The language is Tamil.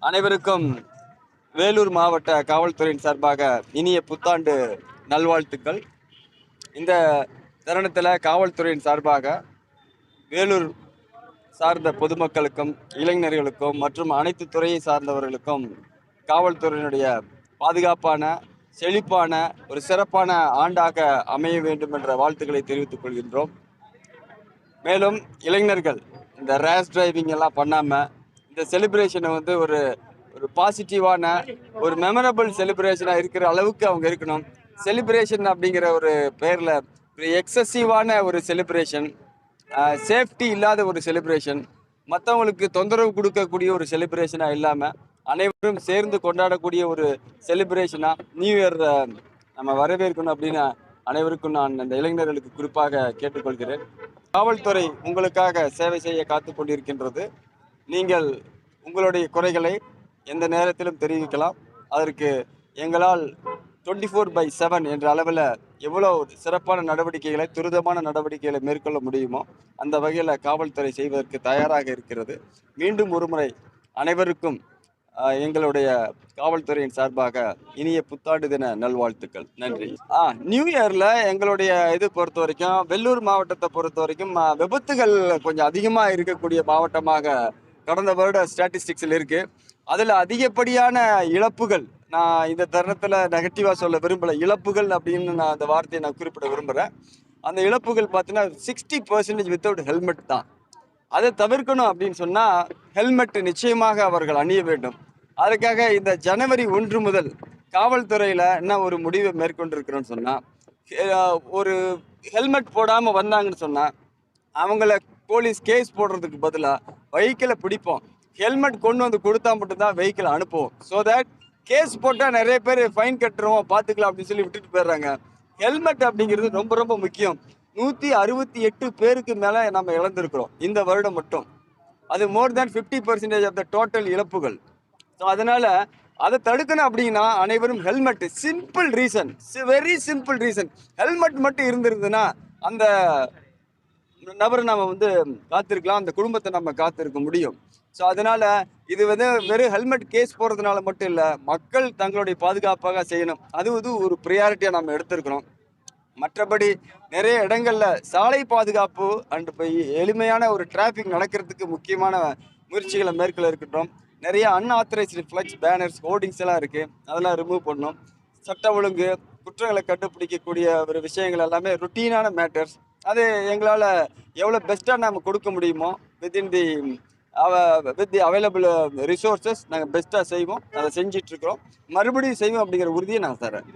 அனைவருக்கும் வேலூர் மாவட்ட காவல்துறையின் சார்பாக இனிய புத்தாண்டு நல்வாழ்த்துக்கள். இந்த தருணத்தில் காவல்துறையின் சார்பாக வேலூர் சார்ந்த பொதுமக்களுக்கும் இளைஞர்களுக்கும் மற்றும் அனைத்து துறையை சார்ந்தவர்களுக்கும் காவல்துறையினுடைய பாதுகாப்பான செழிப்பான ஒரு சிறப்பான ஆண்டாக அமைய வேண்டும் என்ற வாழ்த்துக்களை தெரிவித்துக் கொள்கின்றோம். மேலும் இளைஞர்கள் இந்த ரேஷ் டிரைவிங் எல்லாம் பண்ணாமல் இந்த செலிப்ரேஷனை வந்து ஒரு பாசிட்டிவான ஒரு மெமரபிள் செலிப்ரேஷனாக இருக்கிற அளவுக்கு அவங்க இருக்கணும். செலிப்ரேஷன் அப்படிங்கிற ஒரு பேரில் ஒரு எக்ஸசிவான ஒரு செலிப்ரேஷன், சேஃப்டி இல்லாத ஒரு செலிப்ரேஷன், மற்றவங்களுக்கு தொந்தரவு கொடுக்கக்கூடிய ஒரு செலிப்ரேஷனாக இல்லாமல் அனைவரும் சேர்ந்து கொண்டாடக்கூடிய ஒரு செலிப்ரேஷனாக நியூ இயர் நம்ம வரவேற்கணும் அப்படின்னு அனைவருக்கும் நான் இந்த இளைஞர்களுக்கு குறிப்பாக கேட்டுக்கொள்கிறேன். காவல்துறை உங்களுக்காக சேவை செய்ய காத்து கொண்டிருக்கின்றது. நீங்கள் உங்களுடைய குறைகளை எந்த நேரத்திலும் தெரிவிக்கலாம். அதற்கு எங்களால் 24/7 என்ற அளவில் எவ்வளோ சிறப்பான நடவடிக்கைகளை, துரிதமான நடவடிக்கைகளை மேற்கொள்ள முடியுமோ அந்த வகையில் காவல்துறை செய்வதற்கு தயாராக இருக்கிறது. மீண்டும் ஒருமுறை அனைவருக்கும் எங்களுடைய காவல்துறையின் சார்பாக இனிய புத்தாண்டு தின நல்வாழ்த்துக்கள். நன்றி. நியூ இயரில் எங்களுடைய இது பொறுத்த வரைக்கும், வெள்ளூர் மாவட்டத்தை பொறுத்த வரைக்கும் விபத்துகள் கொஞ்சம் அதிகமாக இருக்கக்கூடிய மாவட்டமாக கடந்த வருட ஸ்டாட்டிஸ்டிக்ஸில் இருக்குது. அதில் அதிகப்படியான இழப்புகள், நான் இந்த தருணத்தில் நெகட்டிவாக சொல்ல விரும்பலை, இழப்புகள் அப்படின்னு நான் அந்த வார்த்தையை நான் குறிப்பிட விரும்புகிறேன். அந்த இழப்புகள் பார்த்தீங்கன்னா 60% வித்தவுட் ஹெல்மெட் தான். அதை தவிர்க்கணும் அப்படின்னு சொன்னால் ஹெல்மெட் நிச்சயமாக அவர்கள் அணிய வேண்டும். அதுக்காக இந்த ஜனவரி 1 முதல் காவல்துறையில் என்ன ஒரு முடிவை மேற்கொண்டிருக்கிறோன்னு சொன்னால், ஒரு ஹெல்மெட் போடாமல் வந்தாங்கன்னு சொன்னால் அவங்கள போலீஸ் கேஸ் போடுறதுக்கு பதிலாக வெஹிக்கிளை பிடிப்போம். ஹெல்மெட் கொண்டு வந்து கொடுத்தா மட்டும்தான் வெஹிக்கிளை அனுப்புவோம். ஸோ தட் கேஸ் போட்டால் நிறைய பேர் ஃபைன் கட்டுறோம் பார்த்துக்கலாம் அப்படின்னு சொல்லி விட்டுட்டு போயிடுறாங்க. ஹெல்மெட் அப்படிங்கிறது ரொம்ப ரொம்ப முக்கியம். 168 பேருக்கு மேலே நம்ம இழந்திருக்கிறோம் இந்த வருடம் மட்டும். அது மோர் தேன் 50% ஆஃப் த டோட்டல் இழப்புகள். ஸோ அதனால் அதை தடுக்கணும் அப்படின்னா அனைவரும் helmet, simple reason, very simple reason, helmet மட்டும் இருந்திருந்ததுன்னா அந்த நபரை நம்ம வந்து காத்திருக்கலாம், அந்த குடும்பத்தை நம்ம காத்திருக்க முடியும். ஸோ அதனால் இது வந்து வெறும் ஹெல்மெட் கேஸ் போடுறதுனால மட்டும் இல்லை, மக்கள் தங்களுடைய பாதுகாப்பாக செய்யணும். அது ஒரு ப்ரியாரிட்டியாக நம்ம எடுத்திருக்கிறோம். மற்றபடி நிறைய இடங்களில் சாலை பாதுகாப்பு அண்ட் எளிமையான ஒரு டிராஃபிக் நடக்கிறதுக்கு முக்கியமான முயற்சிகளை மேற்கொள்ள இருக்கின்றோம். நிறைய அன்ஆத்தரைஸ்டு ஃப்ளெக்ஸ், பேனர்ஸ், ஹோர்டிங்ஸ் எல்லாம் இருக்குது, அதெல்லாம் ரிமூவ் பண்ணணும். சட்ட ஒழுங்கு, குற்றங்களை கண்டுபிடிக்கக்கூடிய ஒரு விஷயங்கள் எல்லாமே ருட்டீனான மேட்டர்ஸ். அது எங்களால் எவ்வளோ பெஸ்ட்டாக நம்ம கொடுக்க முடியுமோ வித் தி அவைலபிள் ரிசோர்ஸஸ் நாங்கள் பெஸ்ட்டாக செய்வோம். அதை செஞ்சிட்ருக்கிறோம், மறுபடியும் செய்வோம் அப்படிங்கிற உறுதியை நான் தரேன்.